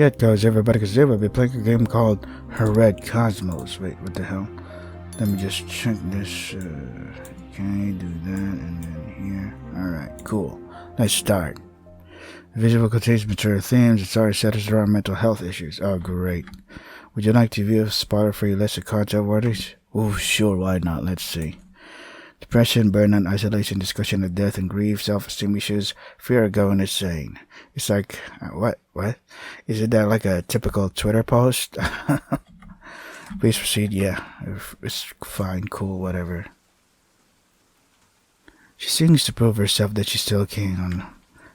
Get goes everybody, because they will be playing a game called Her Red Cosmos. Wait, what the hell? Let me just check this. Okay, do that, and then here. Alright, cool. Let's start. The visual contains mature themes. The story centers around mental health issues. Oh, great. Would you like to view spoiler-free lesser content warnings? Oh, sure, why not? Let's see. Depression, burnout, isolation, discussion of death and grief, self-esteem issues, fear of going insane. It's like, what? Isn't that like a typical Twitter post? Please proceed. Yeah, it's fine, cool, whatever. She sings to prove herself that she still can.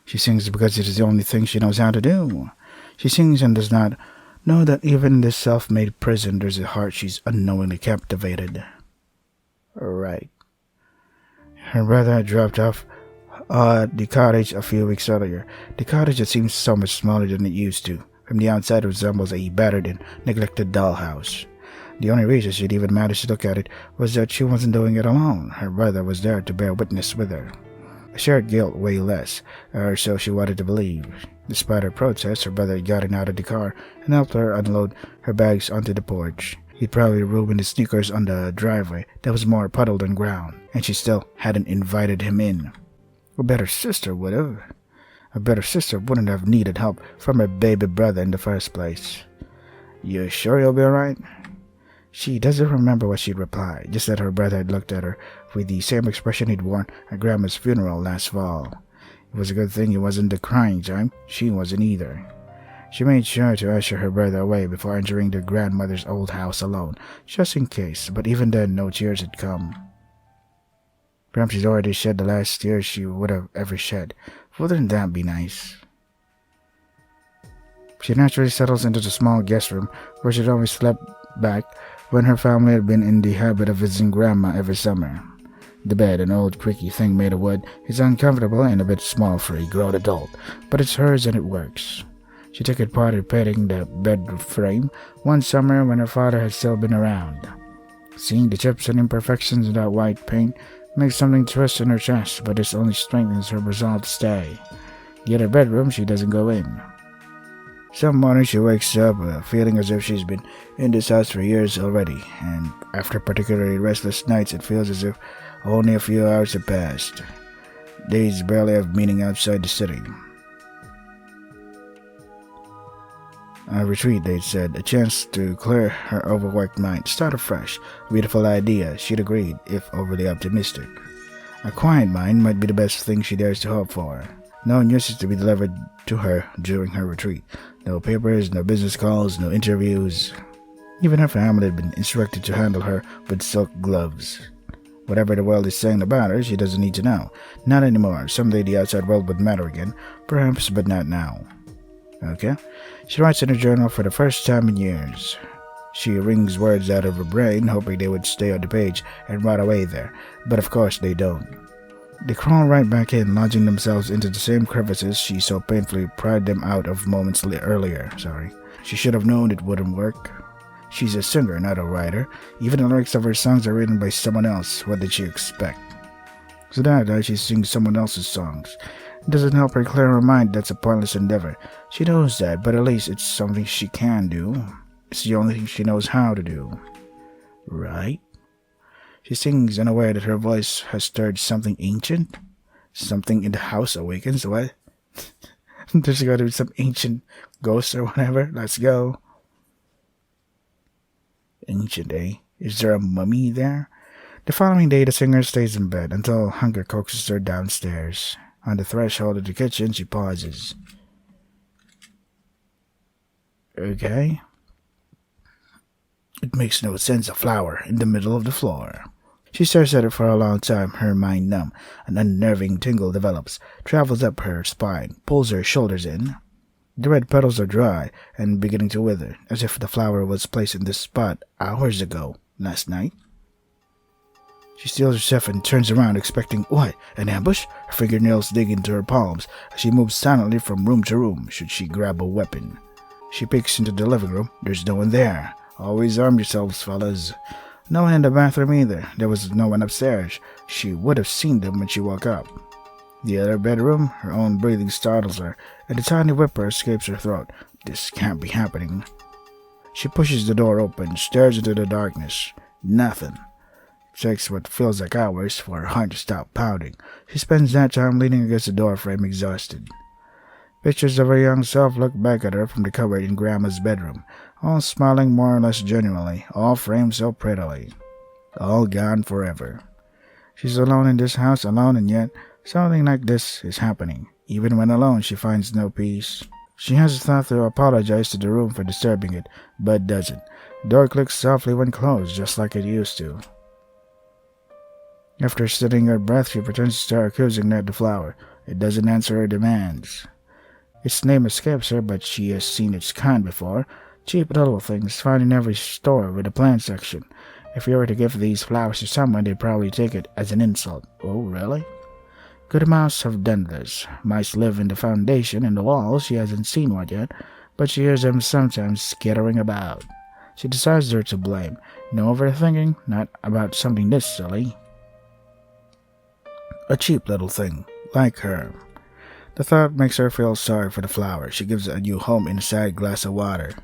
She sings because it is the only thing she knows how to do. She sings and does not know that even in this self-made prison there's a heart she's unknowingly captivated. Right. Her brother had dropped off the cottage a few weeks earlier. The cottage had seemed so much smaller than it used to. From the outside it resembles a battered and neglected dollhouse. The only reason she'd even managed to look at it was that she wasn't doing it alone. Her brother was there to bear witness with her. A shared guilt way less, or so she wanted to believe. Despite her protests, her brother had gotten out of the car and helped her unload her bags onto the porch. He'd probably ruined his sneakers on the driveway that was more puddle than ground, and she still hadn't invited him in. A better sister would have. A better sister wouldn't have needed help from her baby brother in the first place. You sure you'll be alright? She doesn't remember what she'd replied, just that her brother had looked at her with the same expression he'd worn at Grandma's funeral last fall. It was a good thing it wasn't the crying time. She wasn't either. She made sure to usher her brother away before entering their grandmother's old house alone, just in case, but even then no tears had come. Perhaps she'd already shed the last tears she would have ever shed. Wouldn't that be nice? She naturally settles into the small guest room where she'd always slept back when her family had been in the habit of visiting Grandma every summer. The bed, an old creaky thing made of wood, is uncomfortable and a bit small for a grown adult, but it's hers and it works. She took it part in painting the bed frame one summer when her father had still been around. Seeing the chips and imperfections in that white paint makes something twist in her chest, but this only strengthens her resolve to stay. The other bedroom she doesn't go in. Some mornings she wakes up feeling as if she's been in this house for years already, and after particularly restless nights it feels as if only a few hours have passed. Days barely have meaning outside the city. A retreat, they'd said, a chance to clear her overworked mind, start afresh. A beautiful idea, she'd agreed, if overly optimistic. A quiet mind might be the best thing she dares to hope for. No news is to be delivered to her during her retreat. No papers, no business calls, no interviews. Even her family had been instructed to handle her with silk gloves. Whatever the world is saying about her, she doesn't need to know. Not anymore. Someday the outside world would matter again. Perhaps, but not now. Okay? She writes in her journal for the first time in years. She wrings words out of her brain, hoping they would stay on the page and rot away there. But of course they don't. They crawl right back in, lodging themselves into the same crevices she so painfully pried them out of moments earlier. She should have known it wouldn't work. She's a singer, not a writer. Even the lyrics of her songs are written by someone else. What did she expect? So that she sings someone else's songs. It doesn't help her clear her mind that's a pointless endeavor. She knows that, but at least it's something she can do. It's the only thing she knows how to do. Right? She sings in a way that her voice has stirred something ancient. Something in the house awakens. What? There's got to be some ancient ghost or whatever. Let's go. Ancient, eh? Is there a mummy there? The following day, the singer stays in bed until hunger coaxes her downstairs. On the threshold of the kitchen, she pauses. Okay. It makes no sense, a flower in the middle of the floor. She stares at it for a long time, her mind numb. An unnerving tingle develops, travels up her spine, pulls her shoulders in. The red petals are dry and beginning to wither, as if the flower was placed in this spot hours ago, last night. She steels herself and turns around, expecting, what, an ambush? Her fingernails dig into her palms as she moves silently from room to room, should she grab a weapon. She peeks into the living room. There's no one there. Always arm yourselves, fellas. No one in the bathroom either. There was no one upstairs. She would have seen them when she woke up. The other bedroom, her own breathing startles her, and a tiny whimper escapes her throat. This can't be happening. She pushes the door open, stares into the darkness. Nothing. It takes what feels like hours for her heart to stop pounding. She spends that time leaning against the doorframe, exhausted. Pictures of her young self look back at her from the cupboard in Grandma's bedroom, all smiling more or less genuinely, all framed so prettily. All gone forever. She's alone in this house, alone, and yet something like this is happening. Even when alone, she finds no peace. She has a thought to apologize to the room for disturbing it, but doesn't. The door clicks softly when closed, just like it used to. After steadying her breath, she pretends to stare accusingly at the flower. It doesn't answer her demands. Its name escapes her, but she has seen its kind before. Cheap little things found in every store with a plant section. If you were to give these flowers to someone, they'd probably take it as an insult. Oh, really? Good mouse have done this. Mice live in the foundation and the walls. She hasn't seen one yet, but she hears them sometimes skittering about. She decides they're to blame. No overthinking, not about something this silly. A cheap little thing, like her. The thought makes her feel sorry for the flower. She gives it a new home in a sad glass of water.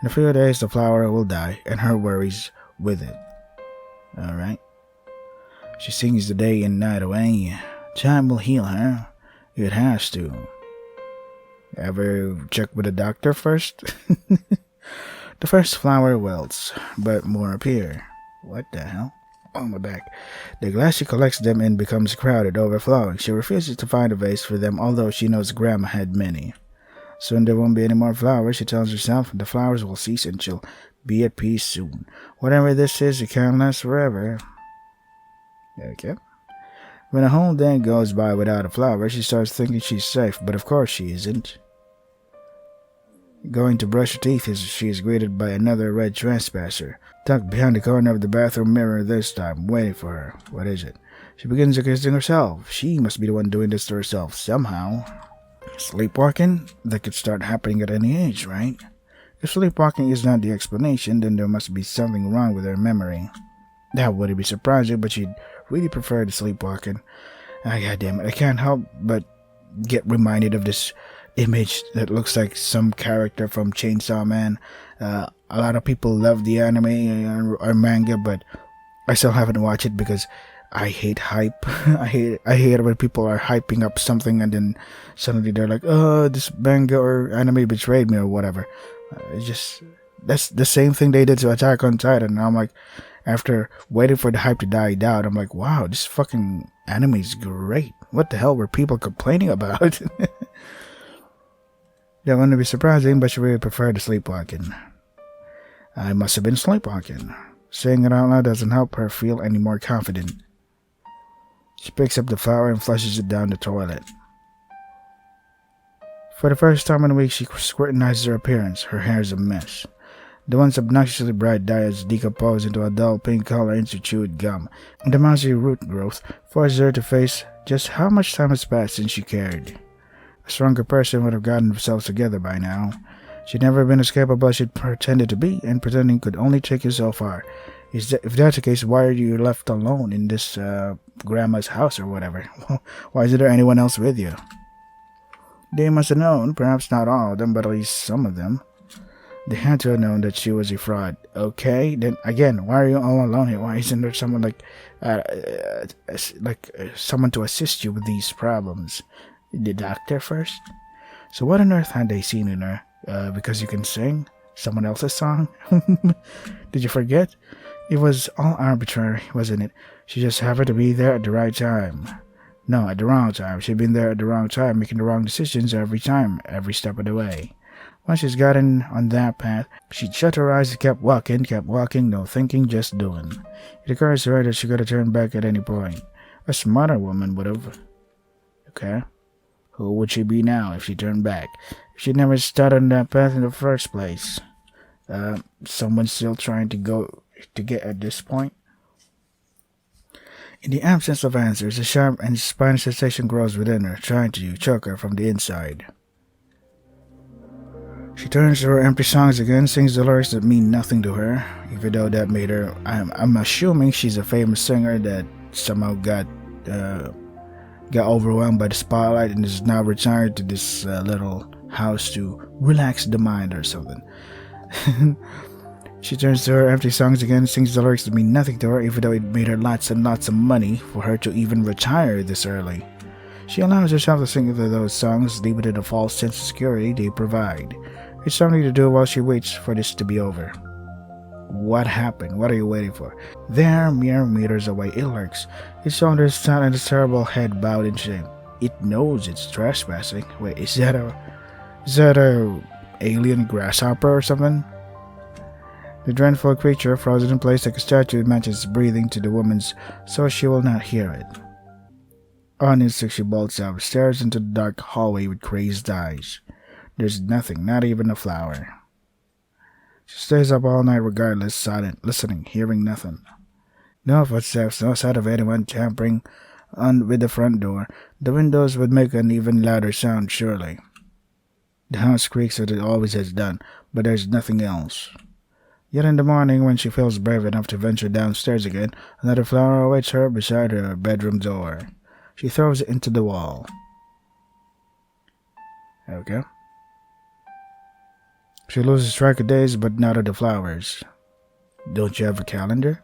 In a few days, the flower will die, and her worries with it. Alright. She sings the day and night away. Time will heal her. It has to. Ever check with a doctor first? The first flower wilts, but more appear. What the hell? On my back. The glass she collects them in becomes crowded, overflowing. She refuses to find a vase for them, although she knows Grandma had many. Soon there won't be any more flowers, she tells herself. The flowers will cease and she'll be at peace soon. Whatever this is, it can't last forever. Okay. When a whole day goes by without a flower, she starts thinking she's safe, but of course she isn't. Going to brush her teeth, she is greeted by another red trespasser, tucked behind the corner of the bathroom mirror this time, waiting for her. What is it? She begins accusing herself. She must be the one doing this to herself, somehow. Sleepwalking? That could start happening at any age, right? If sleepwalking is not the explanation, then there must be something wrong with her memory. That wouldn't be surprising, but she'd really prefer the sleepwalking. God damn it, I can't help but get reminded of this image that looks like some character from Chainsaw Man. A lot of people love the anime or manga, but I still haven't watched it because I hate hype. I hate when people are hyping up something and then suddenly they're like, oh, this manga or anime betrayed me or whatever. That's the same thing they did to Attack on Titan. And I'm like, after waiting for the hype to die down, I'm like, wow, this fucking anime is great. What the hell were people complaining about? That wouldn't be surprising, but she really preferred the sleepwalking. I must have been sleepwalking. Saying it out loud doesn't help her feel any more confident. She picks up the flower and flushes it down the toilet. For the first time in a week, she scrutinizes her appearance. Her hair is a mess. The once obnoxiously bright dye has decomposed into a dull pink color into chewed gum. The mousy root growth forces her to face just how much time has passed since she cared. A stronger person would have gotten themselves together by now. She'd never been as capable as she'd pretended to be, and pretending could only take you so far. If that's the case, why are you left alone in this grandma's house or whatever? Why isn't there anyone else with you? They must have known, perhaps not all of them, but at least some of them. They had to have known that she was a fraud. Okay, then again, why are you all alone here? Why isn't there someone someone to assist you with these problems? The doctor first? So what on earth had they seen in her? Because you can sing someone else's song? Did you forget? It was all arbitrary, wasn't it? She just happened to be there at the right time. No, at the wrong time. She'd been there at the wrong time, making the wrong decisions every time, every step of the way. Once she's gotten on that path, she'd shut her eyes and kept walking, no thinking, just doing. It occurs to her that she could have turned back at any point. A smarter woman would have. Okay. Who would she be now if she turned back? If she'd never started on that path in the first place? Someone still trying to get at this point? In the absence of answers, a sharp and spinal sensation grows within her, trying to choke her from the inside. She turns to her empty songs again, sings the lyrics that mean nothing to her, even though that made her... I'm assuming she's a famous singer that somehow got overwhelmed by the spotlight and is now retired to this little house to relax the mind or something. She turns to her empty songs again, sings the lyrics that mean nothing to her, even though it made her lots and lots of money for her to even retire this early. She allows herself to sing those songs, leaving it a false sense of security they provide. It's something to do while she waits for this to be over. What happened? What are you waiting for? There, mere meters away, it lurks. Its shoulders stand and its terrible head bowed in shame. It knows it's trespassing. Wait, is that a alien grasshopper or something? The dreadful creature, frozen in place like a statue, matches breathing to the woman's, so she will not hear it. On instinct, she bolts out, stares into the dark hallway with crazed eyes. There's nothing, not even a flower. She stays up all night regardless, silent, listening, hearing nothing. No footsteps, no sight of anyone tampering with the front door. The windows would make an even louder sound, surely. The house creaks as it always has done, but there's nothing else. Yet in the morning, when she feels brave enough to venture downstairs again, another flower awaits her beside her bedroom door. She throws it into the wall. Okay. She loses track of days, but not of the flowers. Don't you have a calendar?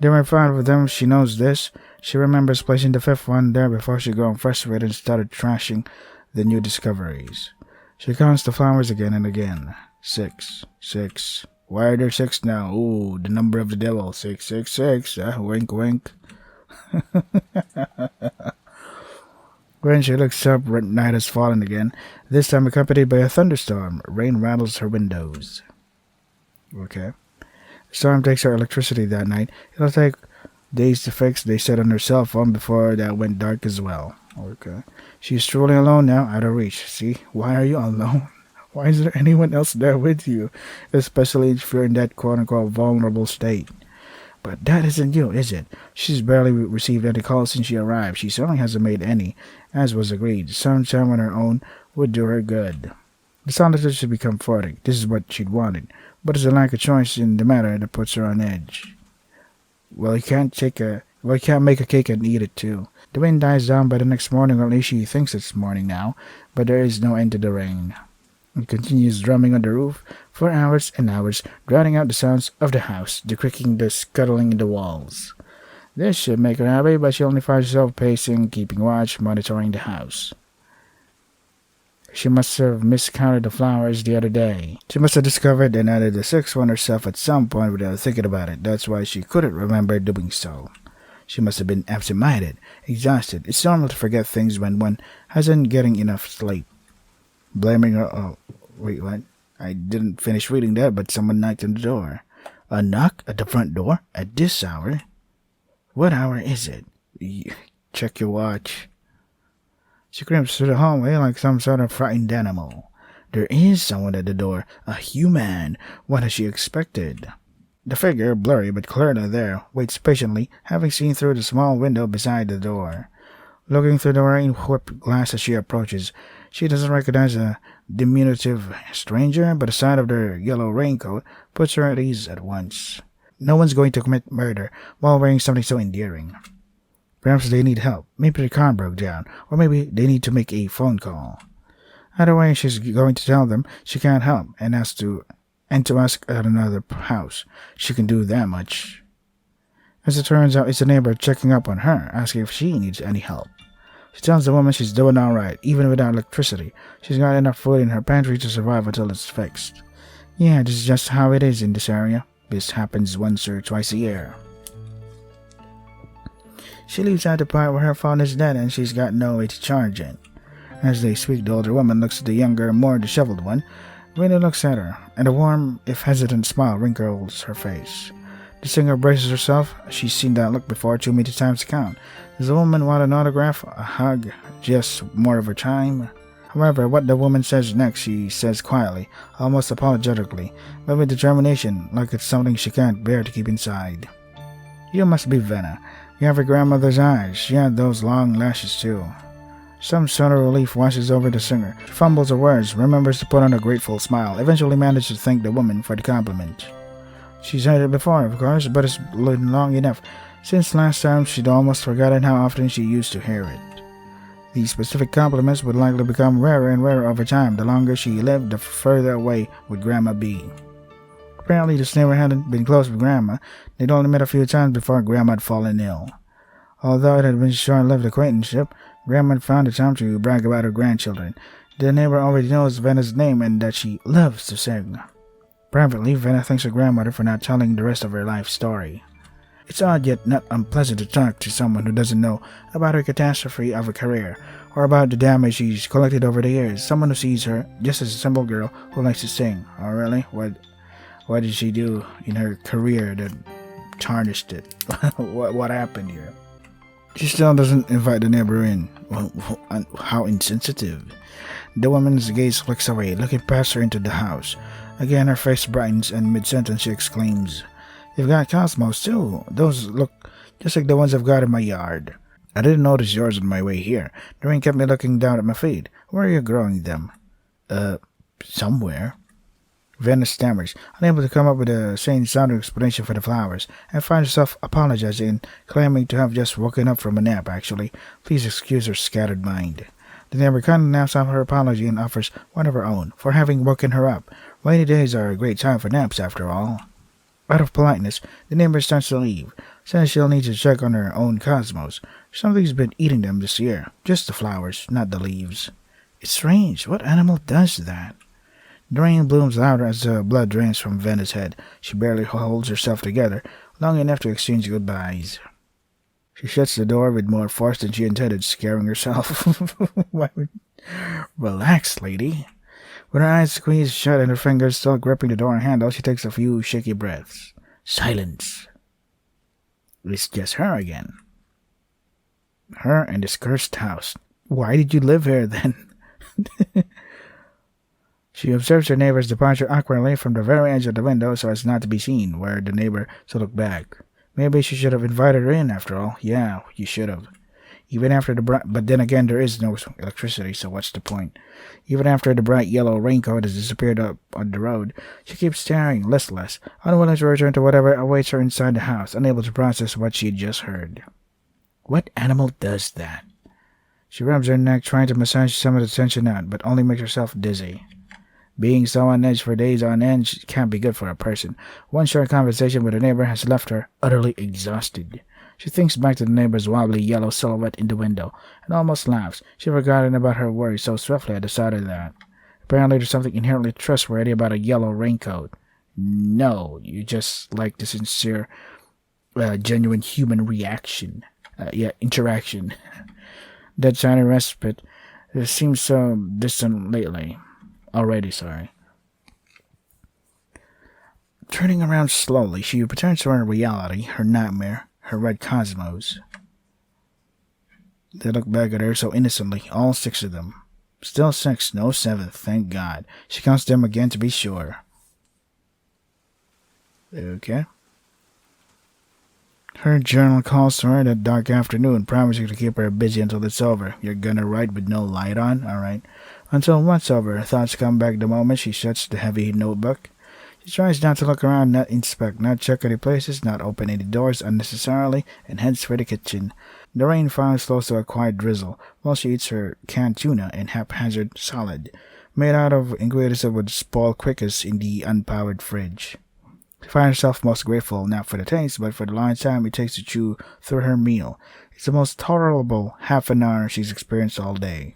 There were 5 of them. She knows this. She remembers placing the 5th one there before she got frustrated and started trashing the new discoveries. She counts the flowers again and again. 6, 6. Why are there 6 now? Ooh, the number of the devil. 666. Wink, wink. When she looks up, night has fallen again, this time accompanied by a thunderstorm. Rain rattles her windows. Okay. The storm takes her electricity that night. It'll take days to fix, they said on her cell phone before that went dark as well. Okay. She's truly alone now, out of reach. See, why are you alone? Why is there anyone else there with you? Especially if you're in that quote-unquote vulnerable state. But that isn't you, is it? She's barely received any calls since she arrived. She certainly hasn't made any, as was agreed. Some time on her own would do her good. The solitude should be comforting. This is what she'd wanted. But it's a lack of choice in the matter that puts her on edge. Well, you can't make a cake and eat it too. The wind dies down by the next morning, or at least she thinks it's morning now, but there is no end to the rain. It continues drumming on the roof for hours and hours, drowning out the sounds of the house, the creaking, the scuttling in the walls. This should make her happy, but she only finds herself pacing, keeping watch, monitoring the house. She must have miscounted the flowers the other day. She must have discovered and added the 6th one herself at some point without thinking about it. That's why she couldn't remember doing so. She must have been absent-minded, exhausted. It's normal to forget things when one hasn't getting enough sleep. Blaming her. Oh, wait, what? I didn't finish reading that, but someone knocked on the door. A knock at the front door? At this hour? What hour is it? Check your watch. She crimps through the hallway like some sort of frightened animal. There is someone at the door. A human. What has she expected? The figure, blurry but clearly there, waits patiently, having seen through the small window beside the door. Looking through the rain-whipped glass as she approaches, she doesn't recognize a diminutive stranger, but the sight of their yellow raincoat puts her at ease at once. No one's going to commit murder while wearing something so endearing. Perhaps they need help. Maybe the car broke down, or maybe they need to make a phone call. Either way, she's going to tell them she can't help and to ask at another house. She can do that much. As it turns out, it's a neighbor checking up on her, asking if she needs any help. She tells the woman she's doing alright, even without electricity. She's got enough food in her pantry to survive until it's fixed. Yeah, this is just how it is in this area. This happens once or twice a year. She leaves out the part where her phone is dead and she's got no way to charge it. As they speak, the older woman looks at the younger, more disheveled one. Rena looks at her, and a warm, if hesitant smile wrinkles her face. The singer braces herself. She's seen that look before too many times to count. Does the woman want an autograph, a hug, just more of her time? However, what the woman says next, she says quietly, almost apologetically, but with determination, like it's something she can't bear to keep inside. You must be Venna. You have your grandmother's eyes. She had those long lashes too. Some sort of relief washes over the singer. She fumbles her words, remembers to put on a grateful smile, eventually manages to thank the woman for the compliment. She's heard it before, of course, but it's been long enough. Since last time, she'd almost forgotten how often she used to hear it. These specific compliments would likely become rarer and rarer over time. The longer she lived, the further away would Grandma be. Apparently, this neighbor hadn't been close with Grandma. They'd only met a few times before Grandma had fallen ill. Although it had been a short-lived acquaintanceship, Grandma had found the time to brag about her grandchildren. The neighbor already knows Venna's name and that she loves to sing. Privately, Venna thanks her grandmother for not telling the rest of her life story. It's odd yet not unpleasant to talk to someone who doesn't know about her catastrophe of a career, or about the damage she's collected over the years. Someone who sees her just as a simple girl who likes to sing. Oh really? What did she do in her career that tarnished it? What happened here? She still doesn't invite the neighbor in. How insensitive. The woman's gaze flicks away, looking past her into the house. Again, her face brightens, and mid-sentence she exclaims, "You've got cosmos, too. Those look just like the ones I've got in my yard. I didn't notice yours on my way here. The rain kept me looking down at my feet. Where are you growing them?" Somewhere." Venna stammers, unable to come up with a sane-sounding explanation for the flowers, and finds herself apologizing and claiming to have just woken up from a nap, actually. Please excuse her scattered mind. The neighbor kindly naps off her apology and offers one of her own for having woken her up. Rainy days are a great time for naps, after all. Out of politeness, the neighbor starts to leave, says she'll need to check on her own cosmos. Something's been eating them this year. Just the flowers, not the leaves. It's strange. What animal does that? The rain blooms louder as the blood drains from Venna's head. She barely holds herself together, long enough to exchange goodbyes. She shuts the door with more force than she intended, scaring herself. Relax, lady. With her eyes squeezed shut and her fingers still gripping the door handle, she takes a few shaky breaths. Silence. It's just her again. Her and this cursed house. Why did you live here, then? She observes her neighbor's departure awkwardly from the very edge of the window so as not to be seen, where the neighbor to look back. Maybe she should have invited her in, after all. Yeah, you should have. But then again, there is no electricity, so what's the point? Even after the bright yellow raincoat has disappeared up on the road, she keeps staring, listless, unwilling to return to whatever awaits her inside the house, unable to process what she had just heard. What animal does that? She rubs her neck, trying to massage some of the tension out, but only makes herself dizzy. Being so on edge for days on end can't be good for a person. One short conversation with a neighbor has left her utterly exhausted. She thinks back to the neighbor's wobbly yellow silhouette in the window and almost laughs. She'd forgotten about her worries so swiftly at the sight of that. Apparently there's something inherently trustworthy about a yellow raincoat. No, you just like the sincere, genuine human reaction. Interaction. That shiny respite seems so distant lately. Turning around slowly, she returns to her reality, her nightmare, her red cosmos. They look back at her so innocently, all 6 of them. Still 6, no 7th, thank God. She counts them again to be sure. Okay. Her journal calls to her that dark afternoon, promising to keep her busy until it's over. You're gonna write with no light on? Alright. Until what's over, her thoughts come back the moment she shuts the heavy notebook. She tries not to look around, not inspect, not check any places, not open any doors unnecessarily, and heads for the kitchen. The rain finally slows to a quiet drizzle, while she eats her canned tuna and haphazard salad, made out of ingredients that would spoil quickest in the unpowered fridge. She finds herself most grateful, not for the taste, but for the long time it takes to chew through her meal. It's the most tolerable half an hour she's experienced all day.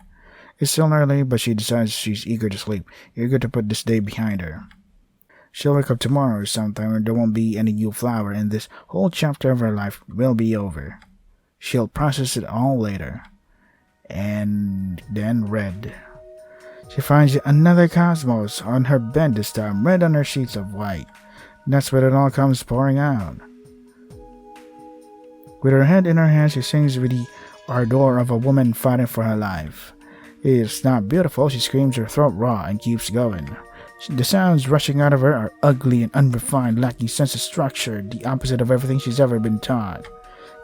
It's still early, but she decides she's eager to sleep, eager to put this day behind her. She'll wake up tomorrow or sometime, and there won't be any new flower, and this whole chapter of her life will be over. She'll process it all later. And then red. She finds another cosmos on her bed this time, red on her sheets of white. That's when it all comes pouring out. With her head in her hands, she sings with the ardor of a woman fighting for her life. It's not beautiful, she screams, her throat raw, and keeps going. The sounds rushing out of her are ugly and unrefined, lacking sense of structure, the opposite of everything she's ever been taught.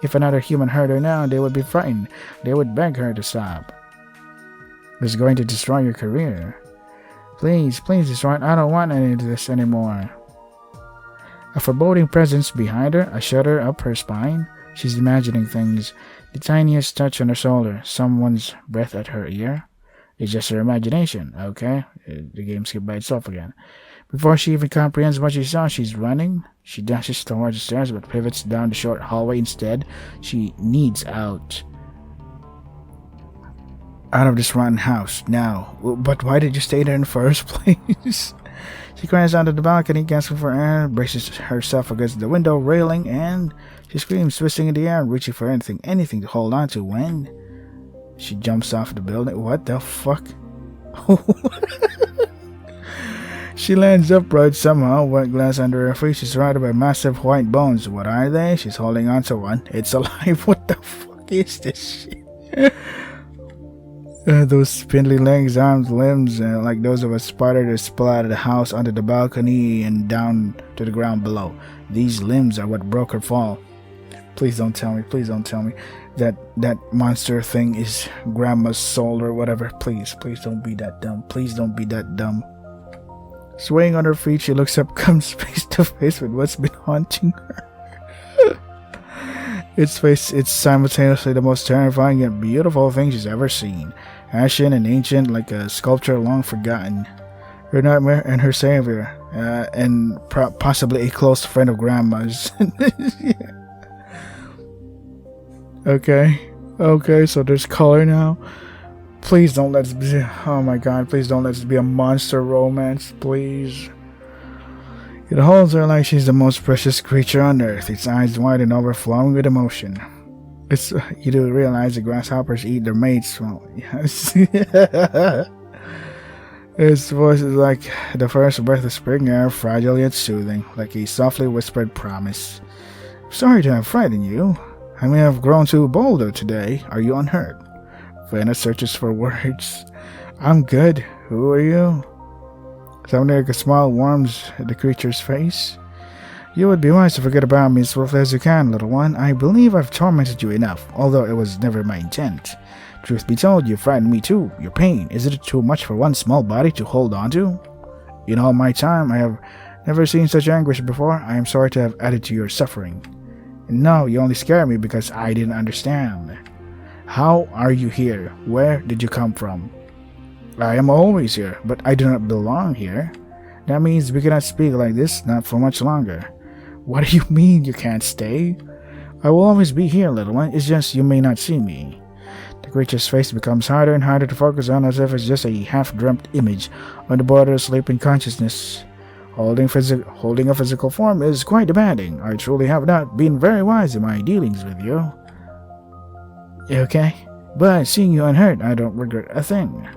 If another human heard her now, they would be frightened. They would beg her to stop. It's going to destroy your career. Please, please destroy it. I don't want any of this anymore. A foreboding presence behind her, a shudder up her spine. She's imagining things The tiniest touch on her shoulder, someone's breath at her ear. It's just her imagination, okay? The game skipped by itself again. Before she even comprehends what she saw, she's running. She dashes towards the stairs but pivots down the short hallway instead. She needs out. Out of this rotten house, now. But why did you stay there in the first place? She cries out to the balcony, gasping for air, braces herself against the window railing, and she screams, twisting in the air, reaching for anything to hold on to when she jumps off the building. What the fuck? She lands upright somehow, wet glass under her feet. She's surrounded by massive white bones. What are they? She's holding on to one. It's alive. What the fuck is this shit? Those spindly legs, arms, limbs, like those of a spider that splattered the house onto the balcony and down to the ground below. These limbs are what broke her fall. Please don't tell me that that monster thing is Grandma's soul or whatever. Please don't be that dumb. Please don't be that dumb. Swaying on her feet, she looks up, comes face to face with what's been haunting her. It's simultaneously the most terrifying yet beautiful thing she's ever seen. Ashen and ancient, like a sculpture long forgotten. Her nightmare and her savior, and possibly a close friend of Grandma's. Okay, so there's color now. Please don't let this be. Oh my god, please don't let this be a monster romance, please. It holds her like she's the most precious creature on earth, its eyes wide and overflowing with emotion. You do realize the grasshoppers eat their mates. Well, yes. Its voice is like the first breath of spring air, fragile yet soothing, like a softly whispered promise. Sorry to have frightened you. I may have grown too bolder today. Are you unhurt? Vanna searches for words. I'm good. Who are you? Something like a smile warms the creature's face. You would be wise to forget about me as swiftly as you can, little one. I believe I've tormented you enough, although it was never my intent. Truth be told, you frightened me too. Your pain, isn't it too much for one small body to hold on to? In all my time, I have never seen such anguish before. I am sorry to have added to your suffering. And no, you only scare me because I didn't understand. How are you here? Where did you come from? I am always here, but I do not belong here. That means we cannot speak like this, not for much longer. What do you mean you can't stay? I will always be here, little one. It's just you may not see me. The creature's face becomes harder and harder to focus on, as if it's just a half-dreamt image on the border of sleeping consciousness. Holding a physical form is quite demanding. I truly have not been very wise in my dealings with you. Okay? But seeing you unhurt, I don't regret a thing.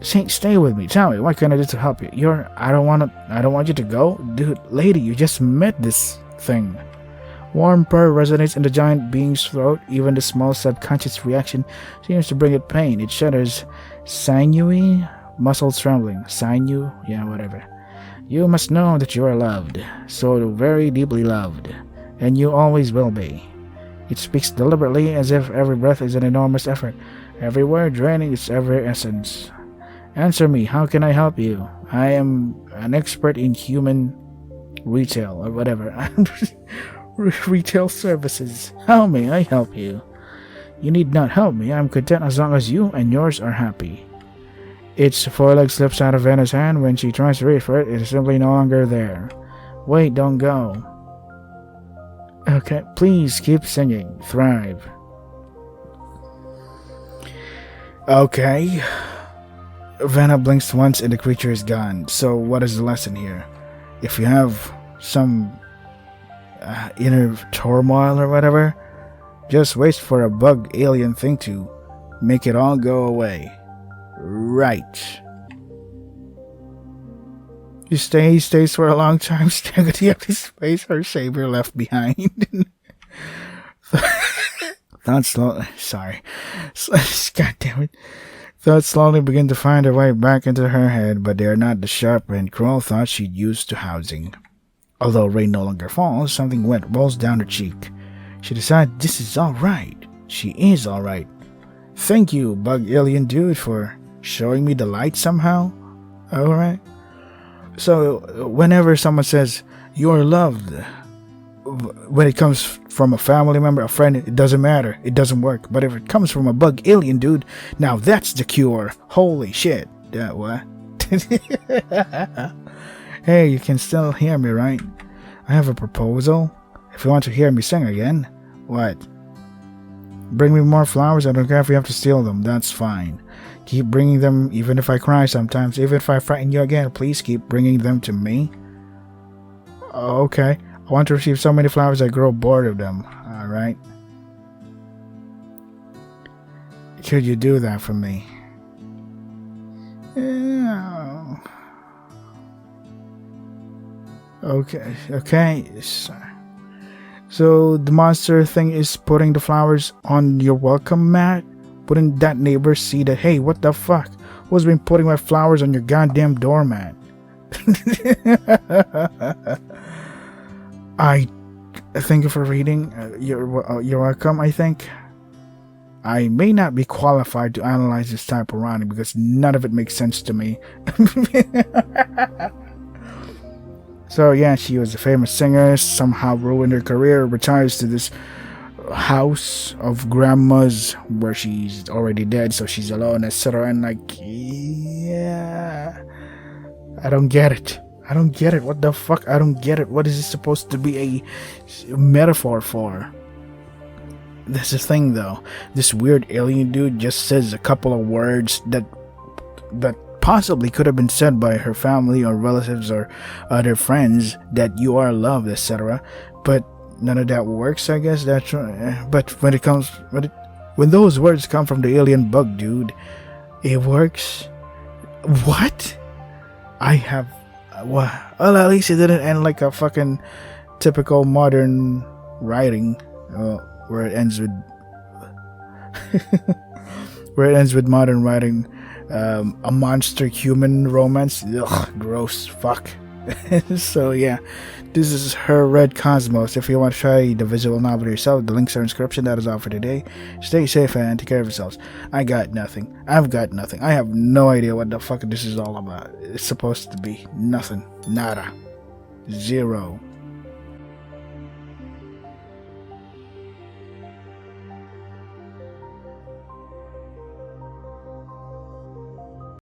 Stay with me. Tell me, what can I do to help you? I don't want you to go. Dude, lady, you just met this thing. Warm purr resonates in the giant being's throat. Even the small subconscious reaction seems to bring it pain. It shudders. Sinewy, muscles trembling. Sinew? Yeah, whatever. You must know that you are loved. So very deeply loved. And you always will be. It speaks deliberately as if every breath is an enormous effort. Every word draining its every essence. Answer me, how can I help you? I am an expert in human retail or whatever. Retail services. How may I help you? You need not help me. I'm content as long as you and yours are happy. Its foreleg slips out of Vanna's hand. When she tries to reach for it, it is simply no longer there. Wait, don't go. Okay, please keep singing. Thrive. Okay. Vanna blinks once and the creature is gone. So what is the lesson here? If you have some inner turmoil or whatever, just wait for a bug alien thing to make it all go away. Right. He stays for a long time, staring at the empty space her savior left behind. Thoughts slowly. Sorry. God damn it. Thoughts slowly begin to find their way back into her head, but they are not the sharp and cruel thoughts she'd used to housing. Although rain no longer falls, something wet rolls down her cheek. She decides this is alright. She is alright. Thank you, bug alien dude, for showing me the light somehow. Alright. So, whenever someone says, you're loved, when it comes from a family member, a friend, it doesn't matter. It doesn't work. But if it comes from a bug alien, dude, now that's the cure. Holy shit. That what? Hey, you can still hear me, right? I have a proposal. If you want to hear me sing again, what? Bring me more flowers. I don't care if you have to steal them. That's fine. Keep bringing them, even if I cry sometimes. Even if I frighten you again, please keep bringing them to me. Okay. I want to receive so many flowers I grow bored of them. Alright. Could you do that for me? Yeah. Okay. So the monster thing is putting the flowers on your welcome mat? Wouldn't that neighbor see that, hey, what the fuck? Who's been putting my flowers on your goddamn doormat? I thank you for reading. You're welcome, I think. I may not be qualified to analyze this type of writing because none of it makes sense to me. So yeah, she was a famous singer, somehow ruined her career, retires to this house of grandma's where she's already dead, so she's alone, etc. And like, yeah, I don't get it. What the fuck? I don't get it. What is this supposed to be a metaphor for? That's the thing, though. This weird alien dude just says a couple of words that possibly could have been said by her family or relatives or other friends, that you are loved, etc. But none of that works, I guess. That's right. But when those words come from the alien bug dude, it works. What? Well, at least it didn't end like a fucking typical modern writing, where it ends with modern writing, a monster human romance. Ugh, gross. Fuck. So yeah, this is Her Red Cosmos. If you want to try the visual novel yourself, the links are in the description. That is all for today. Stay safe and take care of yourselves. I've got nothing. I have no idea what the fuck this is all about. It's supposed to be nothing. Nada. Zero.